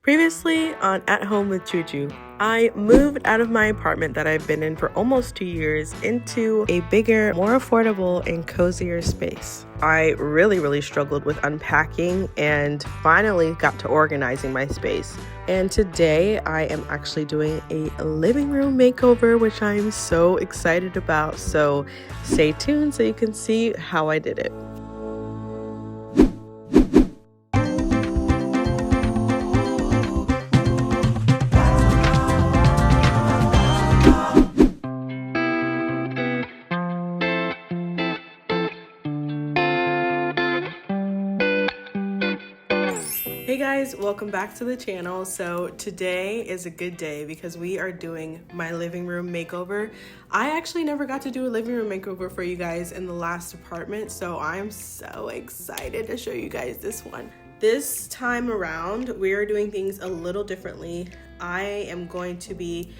Previously on At Home with Juju, I moved out of my apartment that I've been in for almost 2 years into a bigger, more affordable, and cozier space. I really struggled with unpacking and finally got to organizing my space. And today I am actually doing a living room makeover, which I'm so excited about. So stay tuned so you can see how I did it. Hey guys, welcome back to the channel. So today is a good day because we are doing my living room makeover. I actually never got to do a living room makeover for you guys in the last apartment, so I'm so excited to show you guys this one. This time around, we are doing things a little differently. I am going to be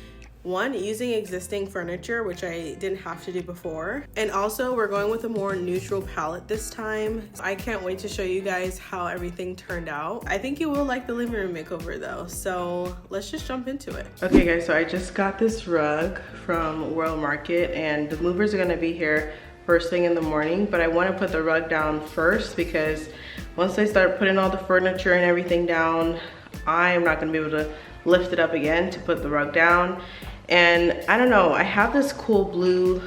using existing furniture, which I didn't have to do before. And also we're going with a more neutral palette this time. I can't wait to show you guys how everything turned out. I think you will like the living room makeover though. So let's just jump into it. Okay guys, so I just got this rug from World Market and the movers are gonna be here first thing in the morning, but I wanna put the rug down first because once they start putting all the furniture and everything down, I am not gonna be able to lift it up again to put the rug down. And I don't know, I have this cool blue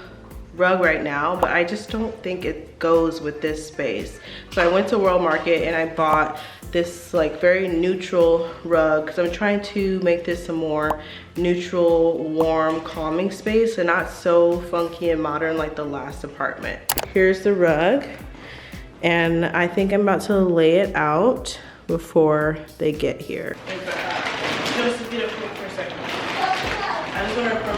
rug right now, but I just don't think it goes with this space. So I went to World Market and I bought this like very neutral rug because I'm trying to make this a more neutral, warm, calming space and not so funky and modern like the last apartment. Here's the rug and I think I'm about to lay it out before they get here.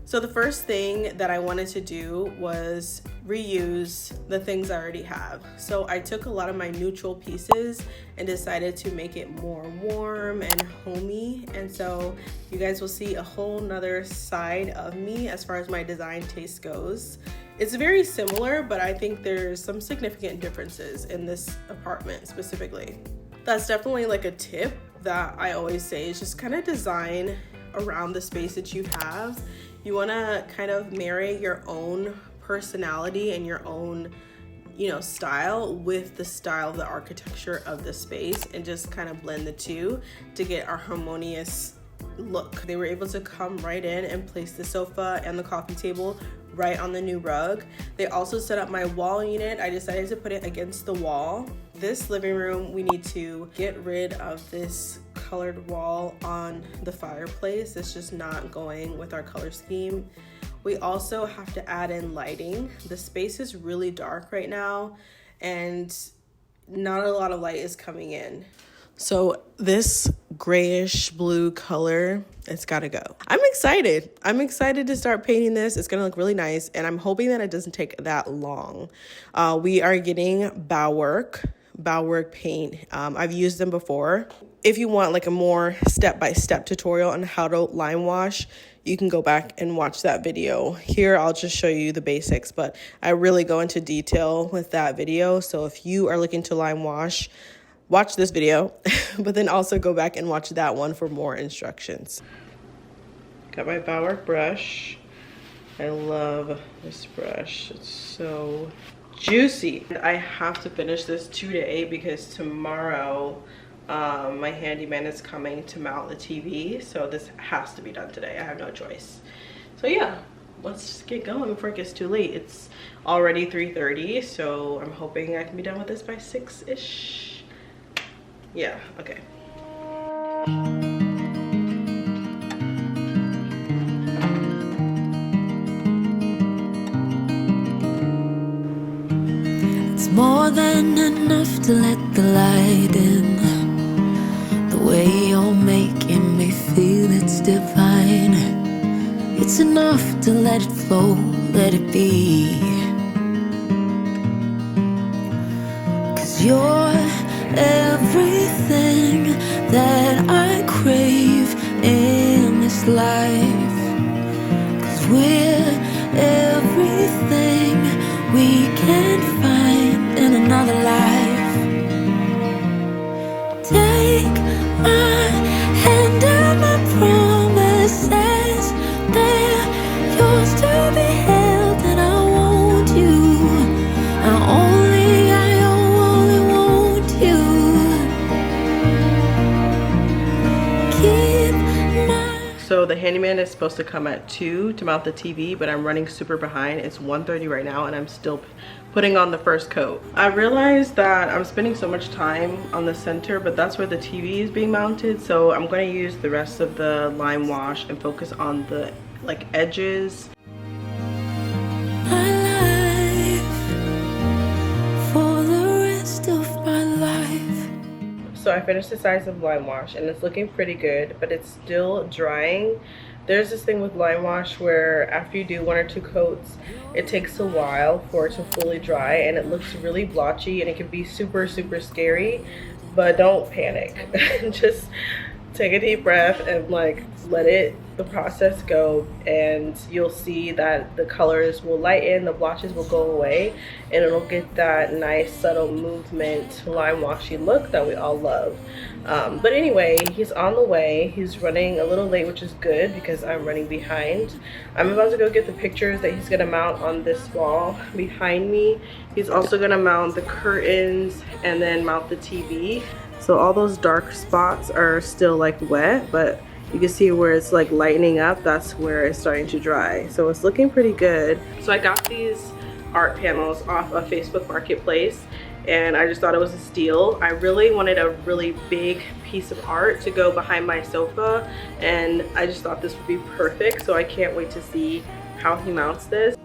So the first thing that I wanted to do was reuse the things I already have. So I took a lot of my neutral pieces and decided to make it more warm and homey. And so you guys will see a whole nother side of me as far as my design taste goes. It's very similar, but I think there's some significant differences in this apartment specifically. That's definitely like a tip that I always say is just kind of design around the space that you have. You want to kind of marry your own personality and your own, style with the style of the architecture of the space and just kind of blend the two to get our harmonious look. They were able to come right in and place the sofa and the coffee table right on the new rug. They also set up my wall unit. I decided to put it against the wall. This living room, we need to get rid of this colored wall on the fireplace. It's just not going with our color scheme. We also have to add in lighting. The space is really dark right now and not a lot of light is coming in. So this grayish blue color, it's gotta go. I'm excited to start painting this. It's gonna look really nice and I'm hoping that it doesn't take that long. We are getting Bauwerk paint. I've used them before. If you want like a more step-by-step tutorial on how to lime wash, you can go back and watch that video. Here, I'll just show you the basics, but I really go into detail with that video. So if you are looking to lime wash, watch this video, but then also go back and watch that one for more instructions. Got my Bauwerk brush. I love this brush. It's so juicy. I have to finish this today because tomorrow my handyman is coming to mount the TV, so this has to be done today. I have no choice. So yeah, let's just get going before it gets too late. It's already 3:30, so I'm hoping I can be done with this by 6-ish. Yeah, okay. It's more than enough to let the light in. The way you're making me feel, it's divine. It's enough to let it flow, let it be. 'Cause you're everything that I crave in this life. 'Cause we're everything we can find in another life. Take my hand So the handyman is supposed to come at 2 to mount the TV, but I'm running super behind. It's 1:30 right now and I'm still putting on the first coat. I realized that I'm spending so much time on the center, but that's where the TV is being mounted. So I'm going to use the rest of the lime wash and focus on the like edges. So I finished the size of lime wash and it's looking pretty good, but it's still drying. There's this thing with lime wash where after you do 1 or 2 coats, it takes a while for it to fully dry and it looks really blotchy and it can be super scary, but don't panic. Just take a deep breath and like let the process go, and you'll see that the colors will lighten, the blotches will go away, and it'll get that nice subtle movement lime washy look that we all love. But anyway, he's on the way. He's running a little late, which is good because I'm running behind. I'm about to go get the pictures that he's gonna mount on this wall behind me. He's also gonna mount the curtains and then mount the TV. So all those dark spots are still like wet, but you can see where it's like lightening up. That's where it's starting to dry. So it's looking pretty good. So I got these art panels off of Facebook Marketplace and I just thought it was a steal. I really wanted a really big piece of art to go behind my sofa, and I just thought this would be perfect. So I can't wait to see how he mounts this.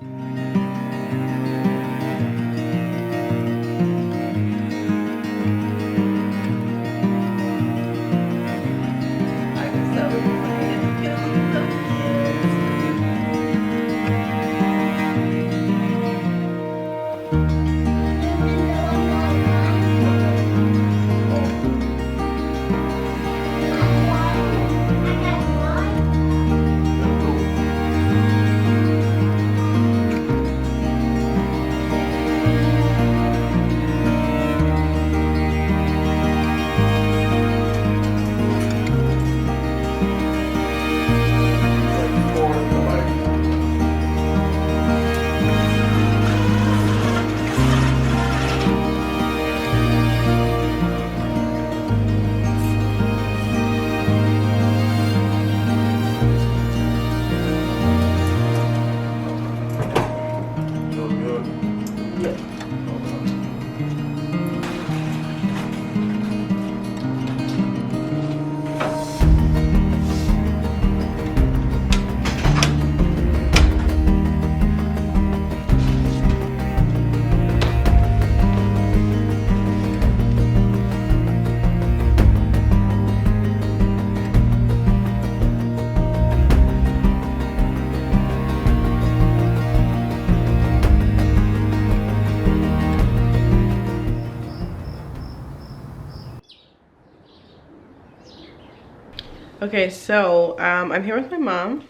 Okay, so I'm here with my mom.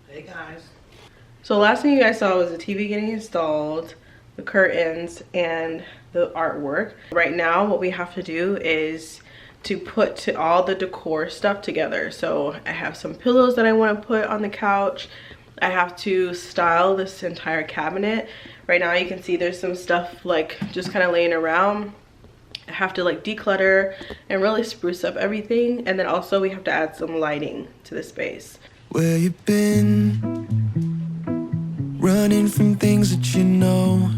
Hey guys. So last thing you guys saw was the TV getting installed, the curtains, and the artwork. Right now what we have to do is to put all the decor stuff together. So I have some pillows that I want to put on the couch. I have to style this entire cabinet. Right now you can see there's some stuff like just kind of laying around. I have to like declutter and really spruce up everything, and then also we have to add some lighting to the space. Where you been? Running from things that you know,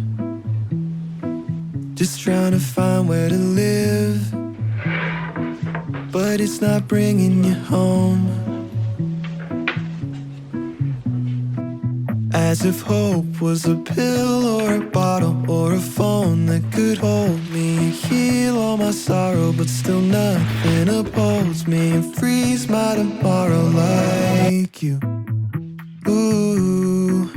just trying to find where to live, but it's not bringing you home. As if hope was a pill or a bottle or a phone that could hold me, heal all my sorrow, but still nothing upholds me and freeze my tomorrow like you. Ooh.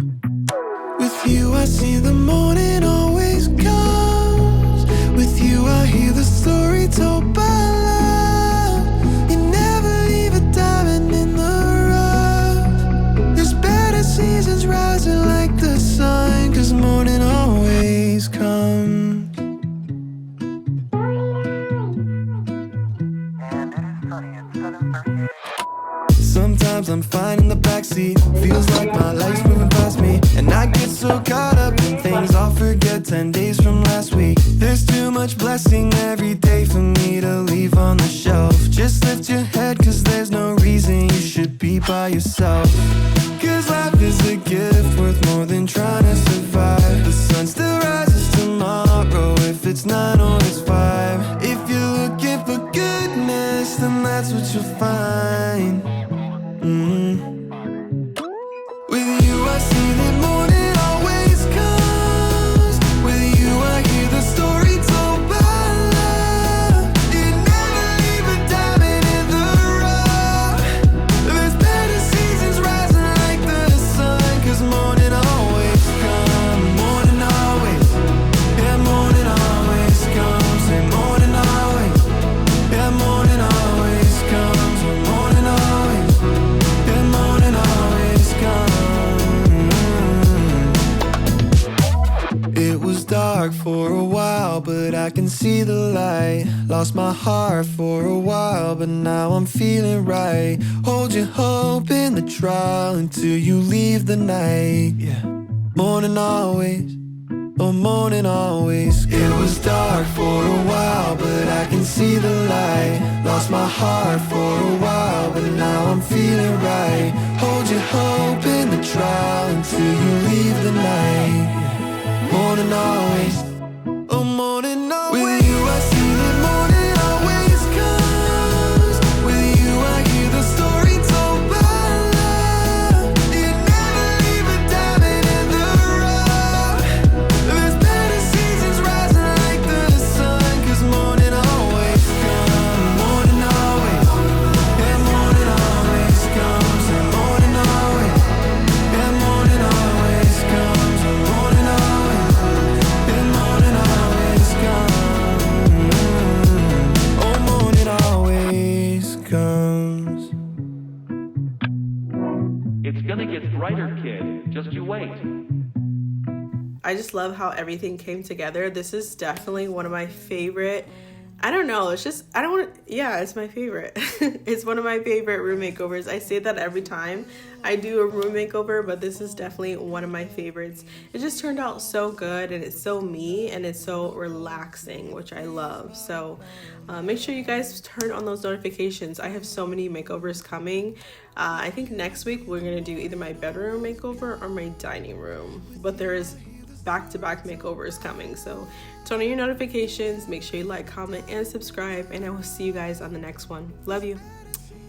With you I see the morning always comes. With you I hear the story told by love. You never leave a diamond in the rough. There's better seasons rising like the sun, 'cause morning always comes. Sometimes I'm fine in the backseat, feels like my life's moving past me, and I get so caught up in things I'll forget 10 days from last week. There's too much blessing every day for me to leave on the shelf. Just lift your head, 'cause there's no reason you by yourself. Cause life is a gift worth more than trying to survive. The sun still rises tomorrow if it's 9 or it's 5. If you're looking for goodness, then that's what you'll find. With you I see that morning always comes. With you I hear the story told by love. You never leave a diamond in the rough. There's better seasons rising like the sun. Cause morning always comes. Morning always, yeah, morning always comes. And morning always, yeah, morning always comes. And morning always, yeah, morning always comes. It was dark for a while, but I can see the light. Lost my heart for a while, but now I'm feeling right. Hold your hope in the trial until you leave the night. Yeah. Morning always, oh morning always. It was dark for a while, but I can see the light. Lost my heart for a while, but now I'm feeling right. Hold your hope in the trial until you leave the night. Morning always, oh morning always. With you I see that morning always comes. With you I hear the story told by love. You never leave a diamond in the rough. There's better seasons rising like the sun. Cause morning always comes. Morning always, yeah, morning always comes. And morning always, yeah, morning always comes. And morning always, yeah, morning always comes. Oh, morning always comes. It's gonna get brighter, kid. Just you wait. I just love how everything came together. This is definitely one of my favorite. I don't know. It's just, I don't want to, yeah, it's my favorite. It's one of my favorite room makeovers. I say that every time I do a room makeover, but this is definitely one of my favorites. It just turned out so good, and it's so me, and it's so relaxing, which I love. So make sure you guys turn on those notifications. I have so many makeovers coming. I think next week we're going to do either my bedroom makeover or my dining room, but there is back-to-back makeovers coming. So turn on your notifications, make sure you like, comment, and subscribe, and I will see you guys on the next one. Love you.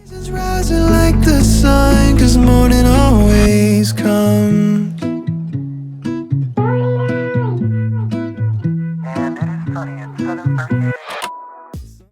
It's rising like the sun, cause morning always comes. And it is sunny at 7:30.